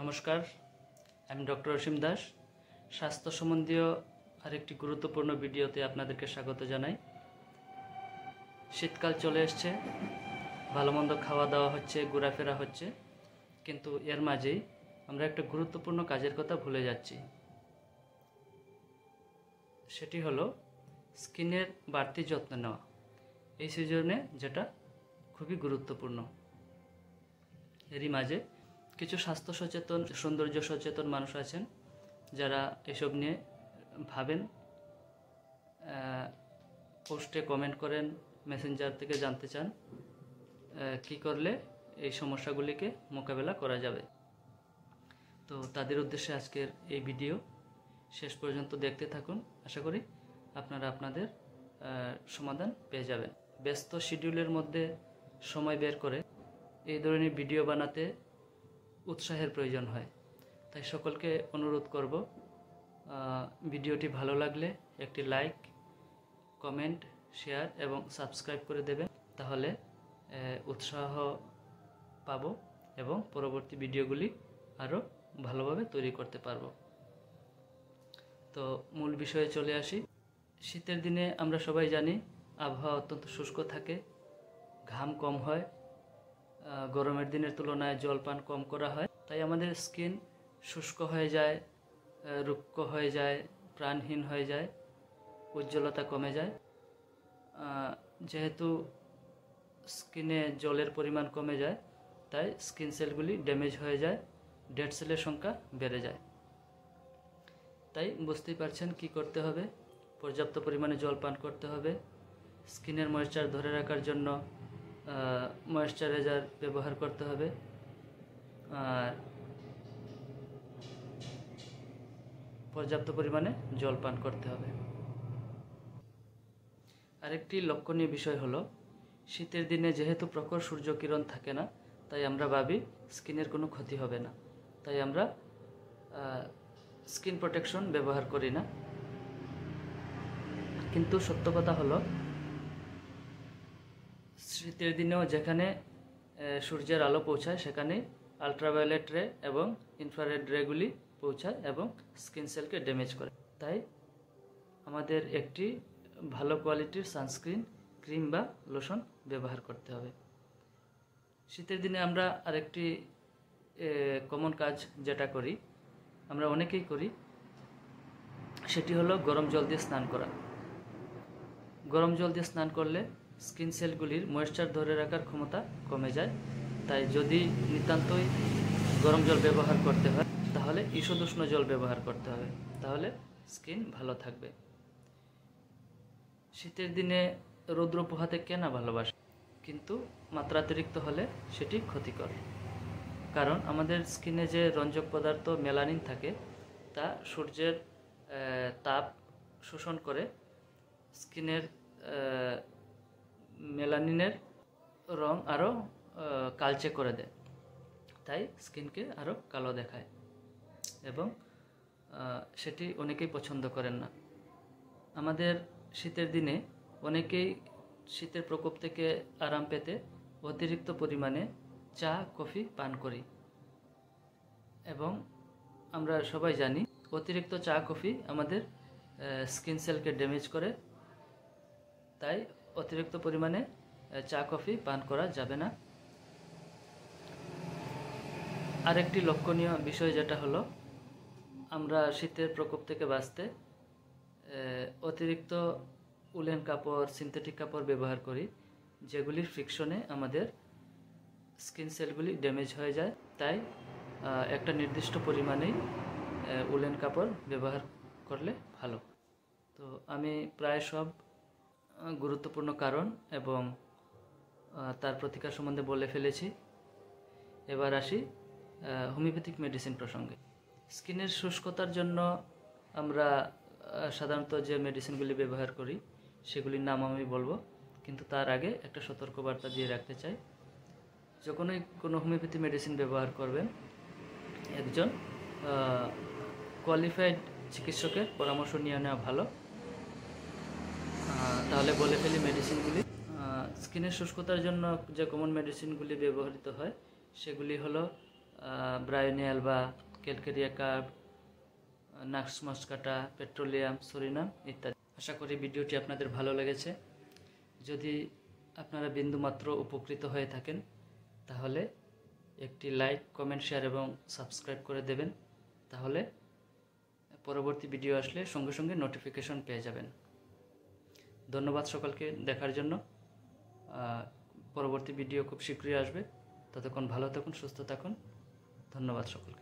নমস্কার, আমি ডক্টর অসীম দাস। স্বাস্থ্য সম্বন্ধীয় আরেকটি গুরুত্বপূর্ণ ভিডিওতে আপনাদেরকে স্বাগত জানাই। শীতকাল চলে এসছে, ভালো মন্দ খাওয়া দাওয়া হচ্ছে, ঘোরাফেরা হচ্ছে, কিন্তু এর মাঝেই আমরা একটা গুরুত্বপূর্ণ কাজের কথা ভুলে যাচ্ছি। সেটি হলো স্কিনের বাড়তি যত্ন নেওয়া এই সিজনে, যেটা খুবই গুরুত্বপূর্ণ। এরই মাঝে কিছু স্বাস্থ্য সচেতন, সৌন্দর্য সচেতন মানুষ আছেন যারা এসব নিয়ে ভাবেন, পোস্টে কমেন্ট করেন, মেসেঞ্জার থেকে জানতে চান কি করলে এই সমস্যাগুলিকে মোকাবেলা করা যাবে। তো তাদের উদ্দেশ্যে আজকের এই ভিডিও, শেষ পর্যন্ত দেখতে থাকুন। আশা করি আপনারা আপনাদের সমাধান পেয়ে যাবেন। ব্যস্ত শিডিউলের মধ্যে সময় বের করে এই ধরনের ভিডিও বানাতে উৎসাহের প্রয়োজন হয়। তাই সকলকে অনুরোধ করব, ভিডিওটি ভালো লাগলে একটি লাইক, কমেন্ট, শেয়ার এবং সাবস্ক্রাইব করে দেবেন। তাহলে উৎসাহ পাব এবং পরবর্তী ভিডিওগুলি আরও ভালোভাবে তৈরি করতে পারব। তো মূল বিষয়ে চলে আসি। শীতের দিনে আমরা সবাই জানি আবহাওয়া অত্যন্ত শুষ্ক থাকে, ঘাম কম হয়, গরমের দিনের তুলনায় জলপান কম করা হয়। তাই আমাদের স্কিন শুষ্ক হয়ে যায়, রুক্ষ হয়ে যায়, প্রাণহীন হয়ে যায়, উজ্জ্বলতা কমে যায়। যেহেতু স্কিনে জলের পরিমাণ কমে যায়, তাই স্কিন সেলগুলি ড্যামেজ হয়ে যায়, ডেড সেলের সংখ্যা বেড়ে যায়। তাই বুঝতেই পারছেন কি করতে হবে। পর্যাপ্ত পরিমাণে জল পান করতে হবে। স্কিনের ময়েশ্চার ধরে রাখার জন্য ময়েশ্চারাইজার ব্যবহার করতে হবে। আর পর্যাপ্ত পরিমাণে জল পান করতে হবে। আরেকটি লক্ষণীয় বিষয় হলো, শীতের দিনে যেহেতু প্রখর সূর্যকিরণ থাকে না, তাই আমরা ভাবি স্কিনের কোনো ক্ষতি হবে না, তাই আমরা স্কিন প্রোটেকশন ব্যবহার করি না। কিন্তু সত্য কথা হলো, শীতের দিনেও যেখানে সূর্যের আলো পৌঁছায় সেখানে আলট্রাভায়োলেট রে এবং ইনফ্রারেড রেগুলি পৌঁছায় এবং স্কিন সেলকে ড্যামেজ করে। তাই আমাদের একটি ভালো কোয়ালিটির সানস্ক্রিন, ক্রিম বা লোশন ব্যবহার করতে হবে। শীতের দিনে আমরা আরেকটি কমন কাজ যেটা করি, আমরা অনেকেই করি, সেটি হলো গরম জল দিয়ে স্নান করা। গরম জল দিয়ে স্নান করলে স্কিন সেলগুলির ময়েশ্চার ধরে রাখার ক্ষমতা কমে যায়। তাই যদি নিতান্তই গরম জল ব্যবহার করতে হয়, তাহলে ঈষদুষ্ণ জল ব্যবহার করতে হবে, তাহলে স্কিন ভালো থাকবে। শীতের দিনে রৌদ্র পোহাতে কে না ভালোবাসে, কিন্তু মাত্রাতিরিক্ত হলে সেটি ক্ষতিকর। কারণ আমাদের স্কিনে যে রঞ্জক পদার্থ মেলানিন থাকে, তা সূর্যের তাপ শোষণ করে স্কিনের মেলানিনের রং আরও কালচে করে দেয়। তাই স্কিনকে আরও কালো দেখায় এবং সেটি অনেকেই পছন্দ করেন না। আমাদের শীতের দিনে অনেকেই শীতের প্রকোপ থেকে আরাম পেতে অতিরিক্ত পরিমাণে চা, কফি পান করি এবং আমরা সবাই জানি অতিরিক্ত চা, কফি আমাদের স্কিন সেলকে ড্যামেজ করে। তাই অতিরিক্ত পরিমাণে চা, কফি পান করা যাবে না। আরেকটি লক্ষণীয় বিষয় যেটা হলো, আমরা শীতের প্রকোপ থেকে বাঁচতে অতিরিক্ত উলেন কাপড়, সিনথেটিক কাপড় ব্যবহার করি, যেগুলির ফ্রিকশনে আমাদের স্কিন সেলগুলি ড্যামেজ হয়ে যায়। তাই একটা নির্দিষ্ট পরিমাণেই উলেন কাপড় ব্যবহার করলে ভালো। তো আমি প্রায় সব গুরুত্বপূর্ণ কারণ এবং তার প্রতিকার সম্বন্ধে বলে ফেলেছি। এবার আসি হোমিওপ্যাথিক মেডিসিন প্রসঙ্গে। স্কিনের শুষ্কতার জন্য আমরা সাধারণত যে মেডিসিনগুলি ব্যবহার করি সেগুলির নাম আমি বলবো, কিন্তু তার আগে একটা সতর্কবার্তা দিয়ে রাখতে চাই। যখনই কোনো হোমিওপ্যাথি মেডিসিন ব্যবহার করবেন, একজন কোয়ালিফাইড চিকিৎসকের পরামর্শ নিয়ে নেওয়া ভালো। তাহলে বলে ফেলি মেডিসিনগুলি। স্কিনের শুষ্কতার জন্য যে কমন মেডিসিনগুলি ব্যবহৃত হয় সেগুলি হলো ব্রায়োনিয়াল বা calcarea carb, nux moschata, petroleum, psorinum ইত্যাদি। আশা করি ভিডিওটি আপনাদের ভালো লেগেছে। যদি আপনারা বিন্দুমাত্র উপকৃত হয়ে থাকেন তাহলে একটি লাইক, কমেন্ট, শেয়ার এবং সাবস্ক্রাইব করে দেবেন। তাহলে পরবর্তী ভিডিও আসলে সঙ্গে সঙ্গে নোটিফিকেশন পেয়ে যাবেন। ধন্যবাদ সকলকে দেখার জন্য। পরবর্তী ভিডিও খুব শীঘ্রই আসবে। ততক্ষণ ভালো থাকুন, সুস্থ থাকুন। ধন্যবাদ সকলকে।